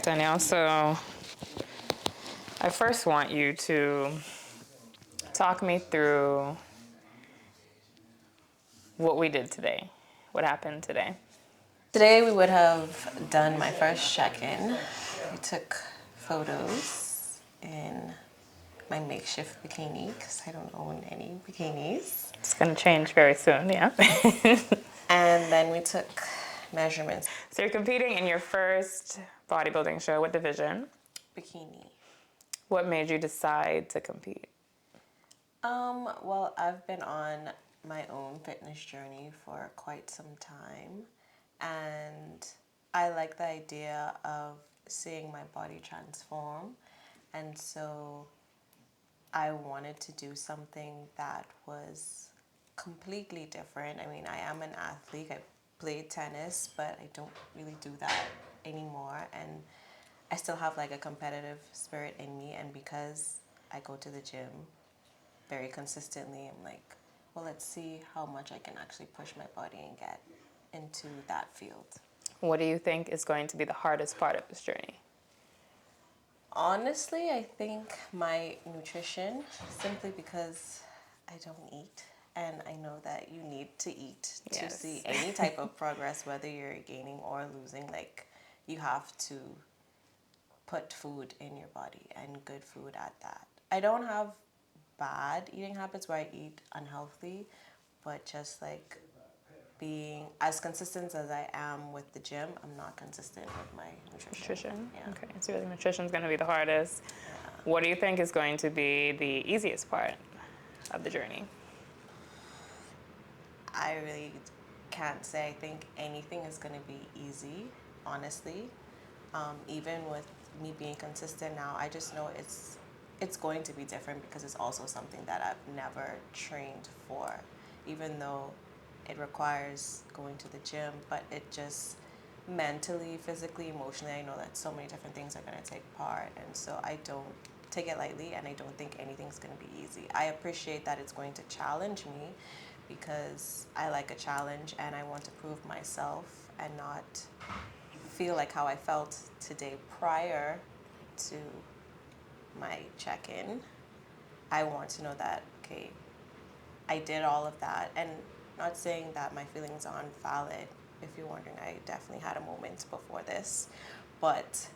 Danielle, so I first want you to talk me through what we did today, what happened today. Today we would have done my first check-in. We took photos in my makeshift bikini because I don't own any bikinis. It's going to change very soon, yeah. And then we took measurements. So you're competing in your first bodybuilding show. What division? Bikini. What made you decide to compete? Well, I've been on my own fitness journey for quite some time, and I like the idea of seeing my body transform, and so I wanted to do something that was completely different. I mean, I am an athlete. I played tennis, but I don't really do that anymore, and I still have like a competitive spirit in me, and because I go to the gym very consistently, I'm like, well, let's see how much I can actually push my body and get into that field. What do you think is going to be the hardest part of this journey? Honestly, I think my nutrition, simply because I don't eat. And I know that you need to eat to Yes. see any type of progress, whether you're gaining or losing. Like, you have to put food in your body, and good food at that. I don't have bad eating habits where I eat unhealthy, but just like being as consistent as I am with the gym, I'm not consistent with my nutrition. Nutrition? Yeah. Okay, so you think nutrition is going to be the hardest. Yeah. What do you think is going to be the easiest part of the journey? I really can't say. I think anything is going to be easy, honestly. Even with me being consistent now, I just know it's going to be different because it's also something that I've never trained for, even though it requires going to the gym, but it just mentally, physically, emotionally, I know that so many different things are going to take part, and so I don't take it lightly, and I don't think anything's going to be easy. I appreciate that it's going to challenge me because I like a challenge and I want to prove myself and not feel like how I felt today prior to my check-in. I want to know that, okay, I did all of that, and not saying that my feelings aren't valid. If you're wondering, I definitely had a moment before this, but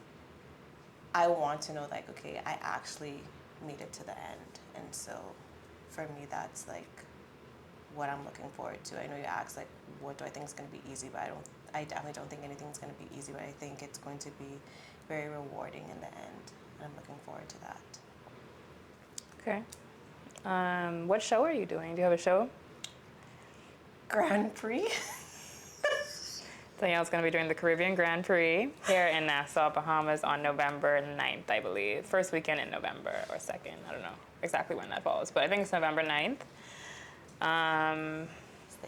I want to know, like, okay, I actually made it to the end, and so for me, that's like what I'm looking forward to. I know you asked, like, what do I think is going to be easy, but I definitely don't think anything's going to be easy, but I think it's going to be very rewarding in the end, and I'm looking forward to that. Okay. What show are you doing? Do you have a show? Grand Prix. Danielle's going to be doing the Caribbean Grand Prix here in Nassau, Bahamas on November 9th, I believe. First weekend in November or 2nd. I don't know exactly when that falls, but I think it's November 9th. It's the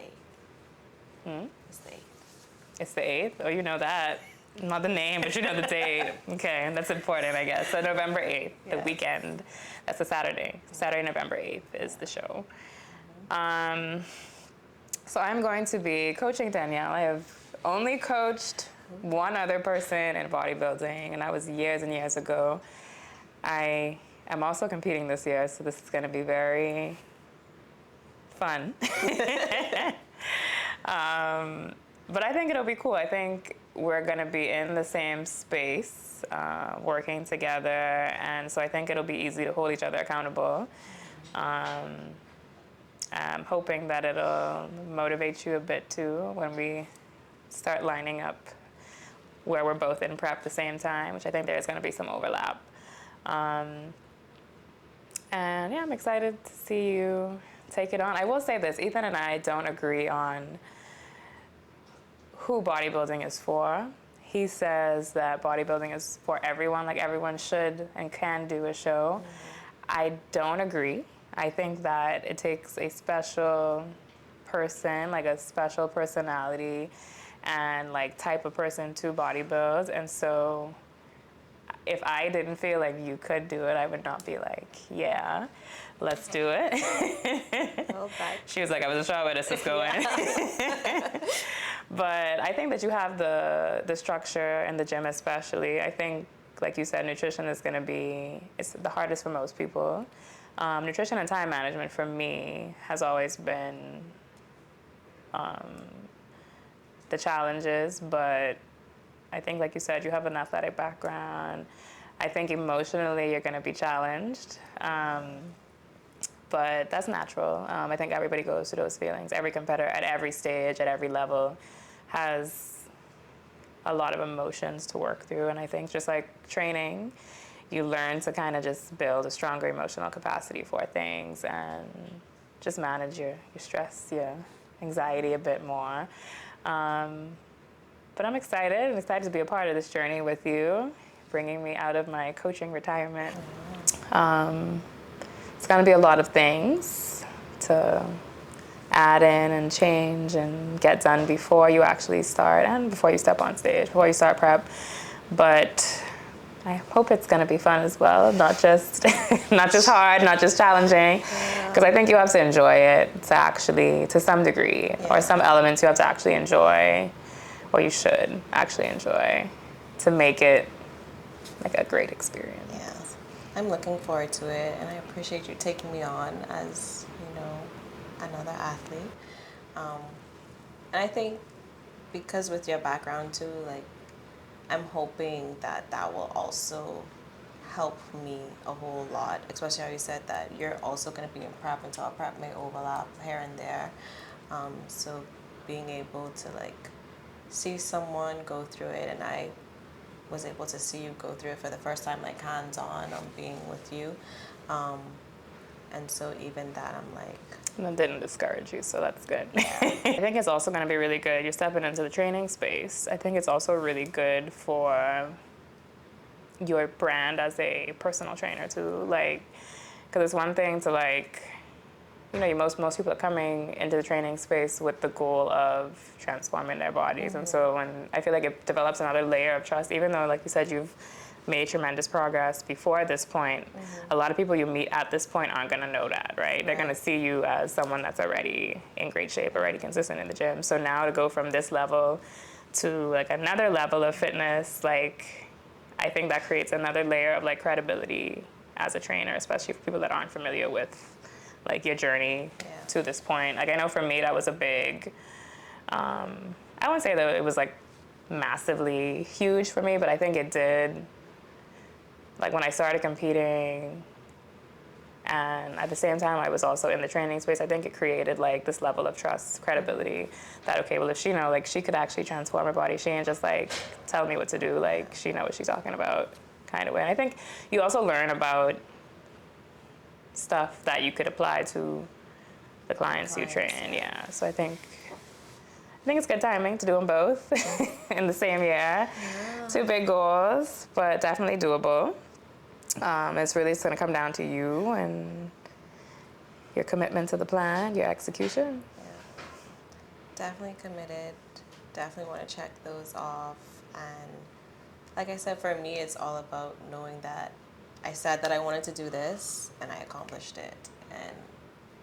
8th. It's the 8th. It's the 8th? Oh, you know that. Not the name, but you know the date. Okay, that's important, I guess. So November 8th, the weekend. That's a Saturday. Saturday, November 8th is the show. So I'm going to be coaching Danielle. I have only coached one other person in bodybuilding, and that was years and years ago. I am also competing this year, so this is going to be very fun. But I think it'll be cool. I think we're going to be in the same space, working together, and so I think it'll be easy to hold each other accountable. I'm hoping that it'll motivate you a bit too when we start lining up where we're both in prep at the same time, which I think there's going to be some overlap. And yeah, I'm excited to see you take it on. I will say this, Ethan and I don't agree on who bodybuilding is for. He says that bodybuilding is for everyone, like everyone should and can do a show. I don't agree. I think that it takes a special person, like a special personality and like type of person to bodybuild. And so if I didn't feel like you could do it, I would not be like, yeah, let's do it. Well, that, She was like, I wasn't sure where this is going. yeah. But I think that you have the structure in the gym especially. I think, like you said, nutrition is going to be, it's the hardest for most people. Nutrition and time management for me has always been the challenges, but I think, like you said, you have an athletic background. I think emotionally you're going to be challenged, but that's natural. I think everybody goes through those feelings. Every competitor at every stage, at every level, has a lot of emotions to work through. And I think just like training, you learn to kind of just build a stronger emotional capacity for things and just manage your stress, your anxiety a bit more. But I'm excited. I'm excited to be a part of this journey with you, bringing me out of my coaching retirement. It's going to be a lot of things to add in and change and get done before you actually start and before you step on stage, before you start prep. But I hope it's going to be fun as well, not just not just hard, not just challenging, because I think you have to enjoy it to actually, to some degree, or some elements you have to actually enjoy, or you should actually enjoy, to make it like a great experience. Yeah, I'm looking forward to it, and I appreciate you taking me on as, you know, another athlete. And I think because with your background too, like, I'm hoping that that will also help me a whole lot, especially how you said that you're also going to be in prep, and so our prep may overlap here and there. So being able to like see someone go through it, and I was able to see you go through it for the first time, like hands-on, being with you. And so even that, I'm like... And that didn't discourage you, so that's good. Yeah. I think it's also going to be really good. You're stepping into the training space. I think it's also really good for your brand as a personal trainer too. Like, because it's one thing to like, you know, most people are coming into the training space with the goal of transforming their bodies. And so when I feel like it develops another layer of trust, even though, like you said, you've made tremendous progress before this point, a lot of people you meet at this point aren't going to know that, right? They're going to see you as someone that's already in great shape, already consistent in the gym. So now to go from this level to like another level of fitness, like, I think that creates another layer of like credibility as a trainer, especially for people that aren't familiar with like your journey to this point. Like, I know for me that was a big, I wouldn't say that it was like massively huge for me, but I think it did. Like when I started competing, and at the same time I was also in the training space, I think it created like this level of trust, credibility, that okay, well if she know, like she could actually transform her body, she ain't just like tell me what to do, like she know what she's talking about kind of way. And I think you also learn about stuff that you could apply to the clients you train, yeah. So I think it's good timing to do them both in the same year. Yeah. Two big goals, but definitely doable. It's really going to come down to you and your commitment to the plan, your execution. Yeah. Definitely committed. Definitely want to check those off. And like I said, for me, it's all about knowing that I said that I wanted to do this and I accomplished it. And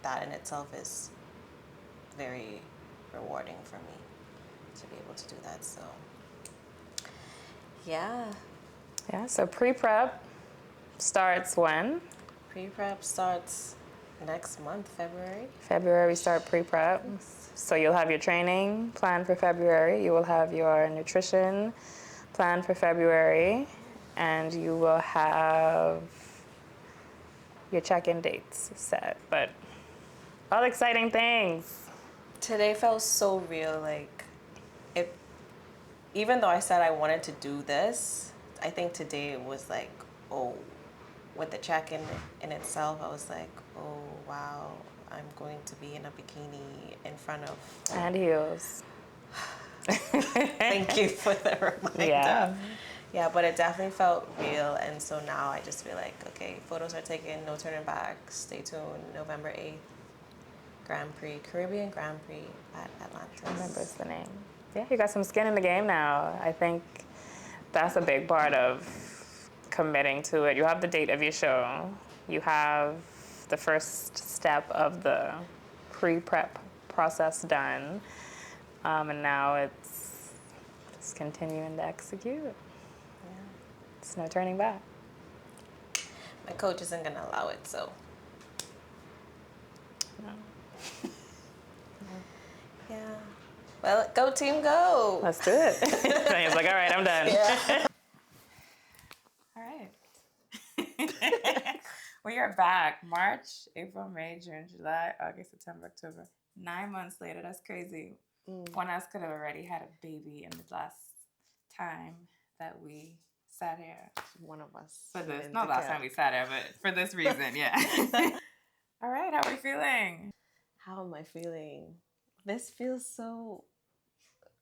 that in itself is very rewarding for me to be able to do that. So, yeah. Yeah, so pre-prep starts when? Pre-prep starts next month, February. February we start pre-prep. So you'll have your training planned for February. You will have your nutrition planned for February. And you will have your check-in dates set. But all exciting things. Today felt so real. Like, even though I said I wanted to do this, I think today it was like, oh, with the check-in in itself, I was like, oh, wow, I'm going to be in a bikini in front of... And heels. Thank you for the reminder. Yeah. Yeah, but it definitely felt real, and so now I just feel like, okay, photos are taken, no turning back, stay tuned, November 8th, Grand Prix, Caribbean Grand Prix at Atlantis. I remember the name. Yeah, you got some skin in the game now. I think that's a big part of committing to it. You have the date of your show. You have the first step of the pre-prep process done. And now it's just continuing to execute. Yeah. It's no turning back. My coach isn't going to allow it, so. No. Yeah. Well, go team, go. Let's do it. He's like, all right, I'm done. Yeah. All right. We are back. March, April, May, June, July, August, September, October. 9 months later. That's crazy. One of us could have already had a baby in the last time that we sat here. One of us. For this. Not last time we sat here, but for this reason, yeah. All right, how are we feeling? How am I feeling? This feels so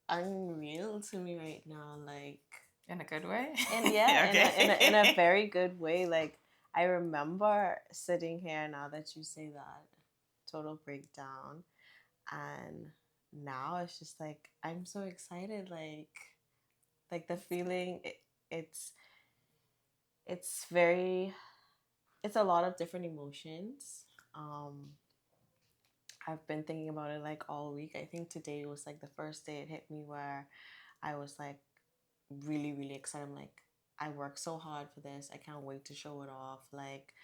unreal to me right now. Like, in a good way? And yeah, okay. in a very good way. Like, I remember sitting here, now that you say that, total breakdown. And now it's just like, I'm so excited. Like the feeling, it's very, it's a lot of different emotions. I've been thinking about it like all week. I think today was like the first day it hit me where I was like really, really excited. I'm like, I worked so hard for this. I can't wait to show it off. Like,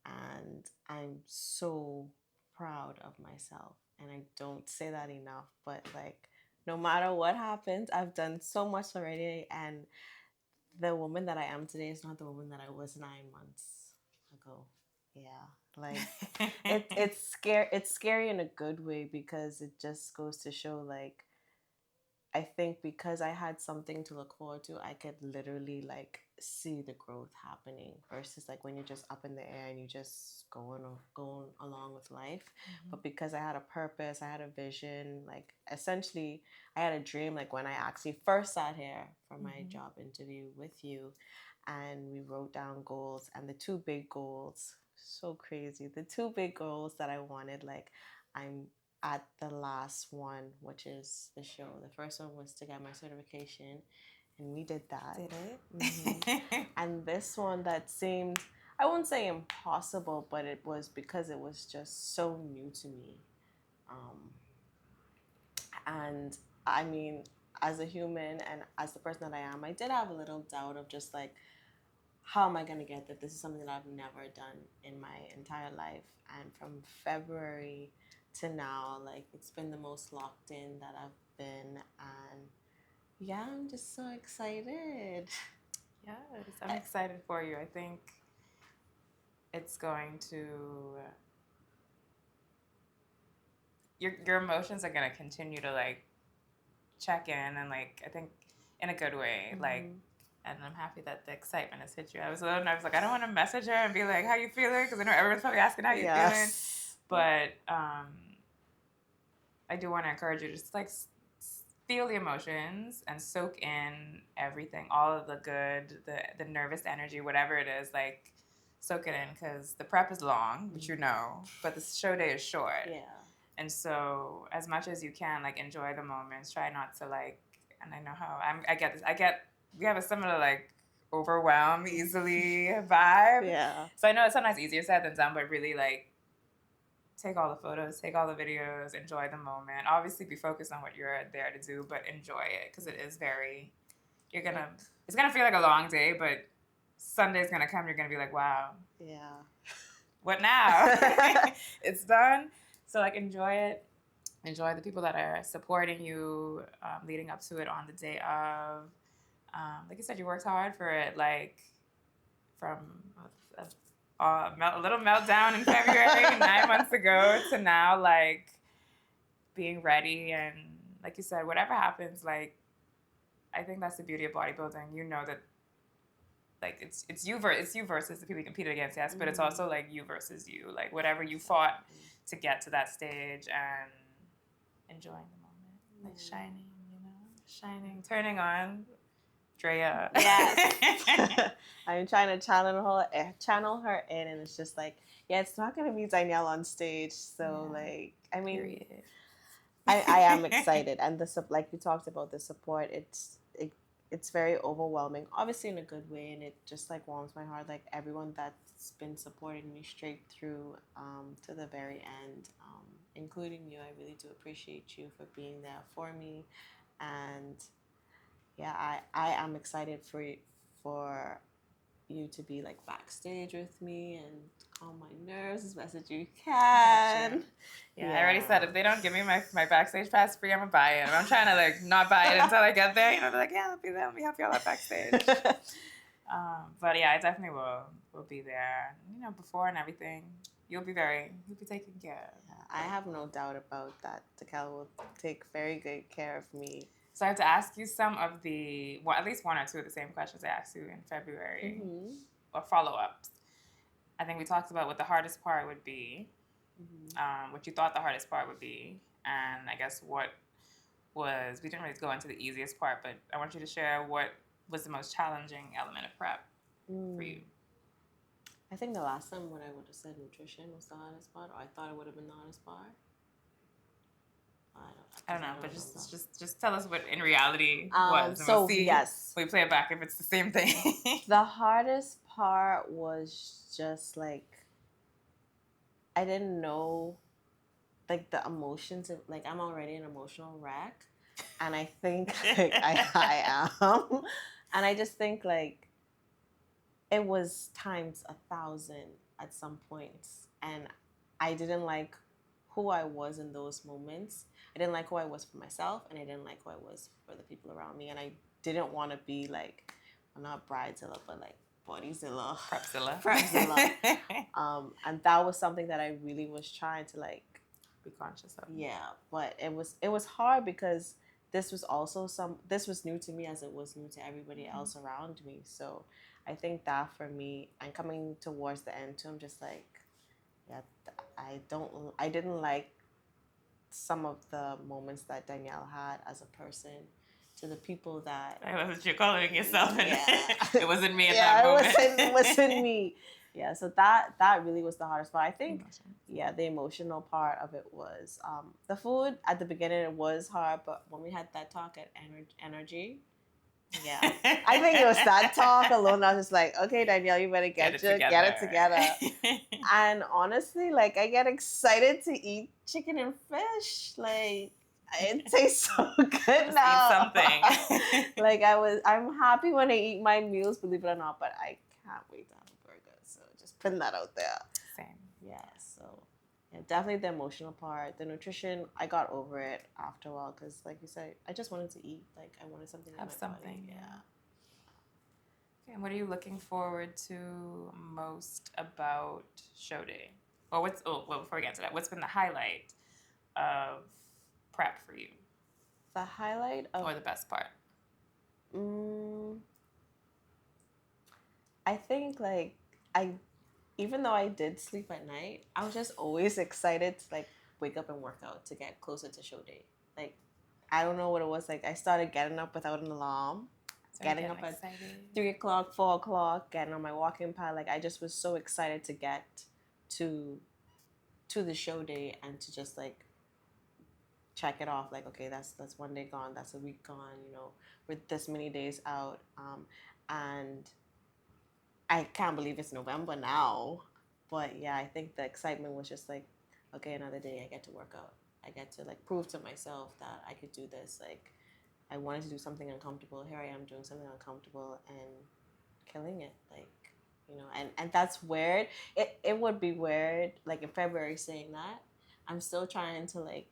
and I'm so proud of myself. And I don't say that enough, but like, no matter what happens, I've done so much already. And the woman that I am today is not the woman that I was 9 months ago. Yeah. Like it's scary in a good way, because it just goes to show, like, I think because I had something to look forward to, I could literally like see the growth happening, versus like when you're just up in the air and you just going along with life. But because I had a purpose, I had a vision, like essentially I had a dream. Like when I actually first sat here for my job interview with you, and we wrote down goals, and the two big goals, so crazy, the two big goals that I wanted, like, I'm at the last one, which is the show. The first one was to get my certification, and we did that. Did it? And this one that seemed, I won't say impossible, but it was because it was just so new to me. And I mean, as a human and as the person that I am, I did have a little doubt of just like, how am I going to get that? This is something that I've never done in my entire life. And from February to now, like, it's been the most locked in that I've been. And yeah, I'm just so excited. Yes, I'm excited for you. I think it's going to, your emotions are going to continue to like check in, and like, I think in a good way, like, and I'm happy that the excitement has hit you. I was a little nervous, like, I don't want to message her and be like, how you feeling? Because I know everyone's probably asking how you feeling. But I do want to encourage you to just like feel the emotions and soak in everything, all of the good, the nervous energy, whatever it is, like, soak it in, because the prep is long, which you know, but the show day is short. Yeah. And so as much as you can, like, enjoy the moments. Try not to like, and I know how I get this. We have a similar like overwhelm easily vibe. Yeah. So I know it's sometimes easier said than done, but really like take all the photos, take all the videos, enjoy the moment. Obviously be focused on what you're there to do, but enjoy it, because it is very, it's gonna feel like a long day, but Sunday's gonna come, you're gonna be like, wow. Yeah. What now? It's done. So like enjoy it. Enjoy the people that are supporting you leading up to it on the day of. Like you said, you worked hard for it. Like from a little meltdown in February 9 months ago to now, like being ready, and like you said, whatever happens, like I think that's the beauty of bodybuilding. You know that. Like it's you versus the people you competed against, yes, but it's also like you versus you, like whatever you fought to get to that stage, and enjoying the moment, like shining, turning on Drea. Yes. I'm trying to channel her in, and it's just like, yeah, it's not gonna be Danielle on stage, so like, I mean, I am excited, and like we talked about, the support, it's very overwhelming, obviously in a good way, and it just like warms my heart. Like everyone that's been supporting me straight through to the very end, including you. I really do appreciate you for being there for me, and yeah, I am excited for you to be like backstage with me and calm my nerves as best as you can. Yeah, I already said if they don't give me my backstage pass free, I'm gonna buy it. I'm trying to like not buy it until I get there. You know, they're like, yeah, I'll be there. Let me help you all out backstage. But yeah, I definitely will be there. You know, before and everything. You'll be taken care of. I have no doubt about that. Danielle will take very good care of me. So I have to ask you some of at least one or two of the same questions I asked you in February, or follow-ups. I think we talked about what the hardest part would be, what you thought the hardest part would be, and I guess we didn't really go into the easiest part, but I want you to share what was the most challenging element of prep for you. I think the last time when I would have said nutrition was the hardest part, or I thought it would have been the hardest part. I don't know, but just tell us what in reality was. And we'll see yes, we play it back if it's the same thing. The hardest part was just like I didn't know, like the emotions. Like I'm already an emotional wreck, and I think like I am, and I just think like it was times 1,000 at some points, and I didn't like who I was in those moments. I didn't like who I was for myself, and I didn't like who I was for the people around me. And I didn't want to be like, I'm not Bridezilla, but like Bodyzilla, Prepzilla. And that was something that I really was trying to like be conscious of. Yeah, but it was hard because this was new to me as it was new to everybody else around me. So I think that for me, and coming towards the end too, I'm just like, yeah, I didn't like some of the moments that Danielle had as a person to the people that... I wasn't you calling yourself. Yeah. It wasn't me at that moment. It wasn't me. Yeah, so that really was the hardest part. I think, the emotional part of it was the food at the beginning. It was hard, but when we had that talk at Energy, yeah, I think it was that talk alone. I was just like, okay, Danielle, you better get it together. And honestly, like I get excited to eat chicken and fish. Like it tastes so good now. Eat something. Like I'm happy when I eat my meals, believe it or not, but I can't wait to have a burger. So just putting that out there. Same. Yeah. So yeah, definitely the emotional part. The nutrition, I got over it after a while because, like you said, I just wanted to eat. Like I wanted something. Have something. Body. Yeah. Okay, and what are you looking forward to most about show day? Or before we get to that, what's been the highlight of prep for you? The highlight of... Or the best part? I think like even though I did sleep at night, I was just always excited to like wake up and work out to get closer to show day. Like I don't know what it was. Like I started getting up without an alarm, getting up at 3 o'clock, 4 o'clock, getting on my walking pad. Like I just was so excited to get to the show day and to just like check it off. Like okay, that's one day gone, that's a week gone. You know, we're this many days out, and I can't believe it's November now. But yeah, I think the excitement was just like, okay, another day I get to work out. I get to like prove to myself that I could do this. Like I wanted to do something uncomfortable. Here I am doing something uncomfortable and killing it. Like, you know, and that's weird. It would be weird, like in February saying that. I'm still trying to like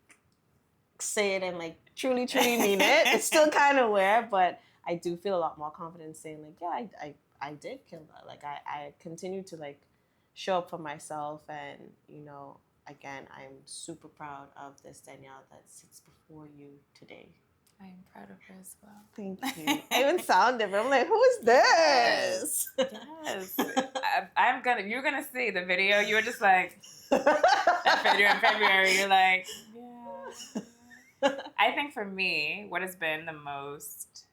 say it and like truly mean it. It's still kind of weird, but I do feel a lot more confident saying like, yeah, I did kill that. Like I continue to like show up for myself, and you know, again, I'm super proud of this Danielle that sits before you today. I am proud of her as well. Thank you. I even sound different. I'm like, who is this? Yes. You're gonna see the video. You were just like that video in February. You're like, yeah. I think for me, what has been the most,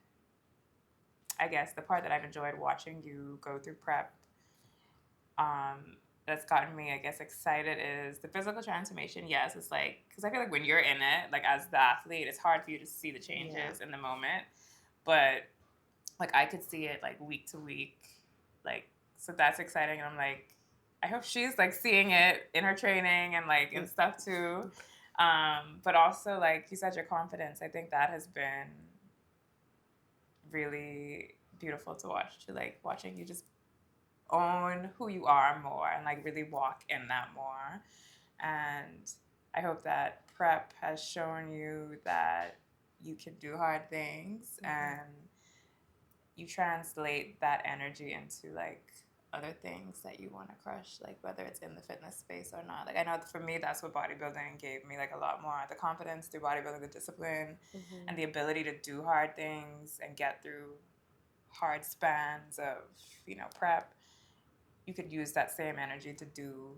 I guess, the part that I've enjoyed watching you go through prep, that's gotten me, I guess, excited is the physical transformation. Yes, it's like, because I feel like when you're in it, like as the athlete, it's hard for you to see the changes in the moment. But like I could see it like week to week, like, so that's exciting. And I'm like, I hope she's like seeing it in her training and like and stuff too. But also, like you said, your confidence, I think that has been really beautiful to watch, to like watching you just own who you are more and like really walk in that more. And I hope that prep has shown you that you can do hard things, and you translate that energy into like other things that you want to crush, like whether it's in the fitness space or not. Like I know for me, that's what bodybuilding gave me, like a lot more. The confidence through bodybuilding, the discipline, and the ability to do hard things and get through hard spans of, prep. You could use that same energy to do,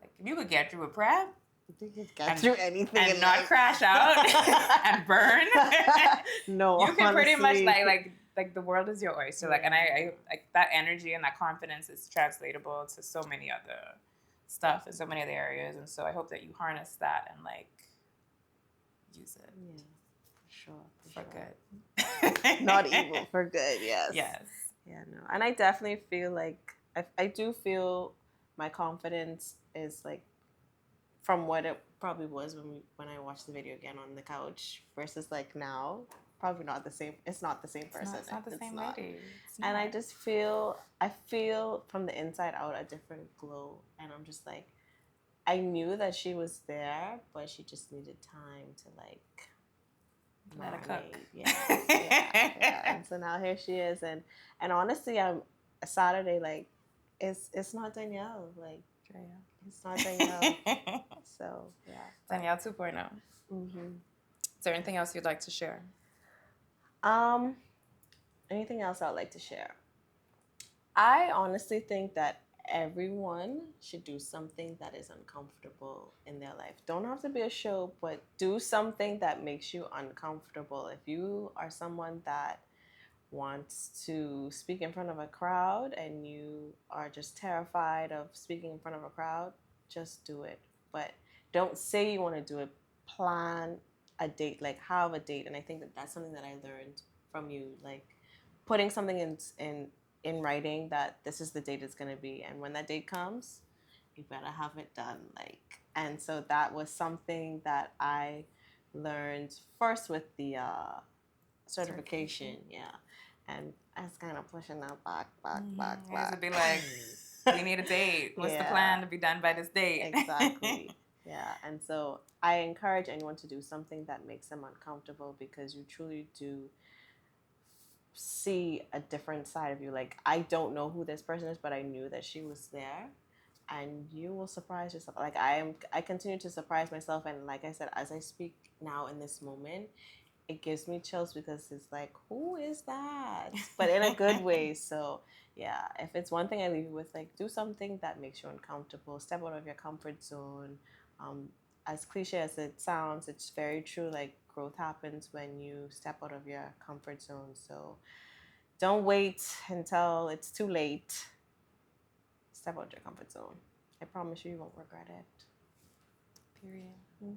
like if you could get through a prep, You could get through anything and in not life. crash out and burn. No, you can pretty much honestly. like the world is your oyster. Like, and I like that energy and that confidence is translatable to so many other stuff in so many other areas. And so I hope that you harness that and like use it. Yeah, for sure. For sure. good. Not evil, for good, yes. Yes. Yeah, no. And I definitely feel like, I do feel my confidence is like, from what it probably was when I watched the video again on the couch versus like now, probably not the same. It's not the same person. It's not the same lady. And I just feel, I feel from the inside out a different glow, and I'm just like, I knew that she was there, but she just needed time to like let her cook. Yeah. And so now here she is, and honestly, I'm Saturday, like it's not Danielle, like it's not Danielle. So yeah, Danielle 2.0. Mm-hmm. Is there anything else you'd like to share? Anything else I'd like to share? I honestly think that everyone should do something that is uncomfortable in their life. Don't have to be a show, but do something that makes you uncomfortable. If you are someone that wants to speak in front of a crowd and you are just terrified of speaking in front of a crowd, just do it. But don't say you want to do it. Plan a date, like have a date. And I think that that's something that I learned from you, like putting something in writing that this is the date it's going to be, and when that date comes, you better have it done. Like, and so that was something that I learned first with the certification. Yeah. And I was kind of pushing that back. To be like, we need a date. What's the plan to be done by this date? Exactly. Yeah. And so I encourage anyone to do something that makes them uncomfortable, because you truly do see a different side of you. Like, I don't know who this person is, but I knew that she was there, and you will surprise yourself. Like, I continue to surprise myself, and like I said, as I speak now in this moment, it gives me chills, because it's like, who is that? But in a good way. So yeah, if it's one thing I leave you with, like, do something that makes you uncomfortable. Step out of your comfort zone. As cliche as it sounds, it's very true. Like, growth happens when you step out of your comfort zone. So don't wait until it's too late. Step out your comfort zone. I promise you, you won't regret it. Period.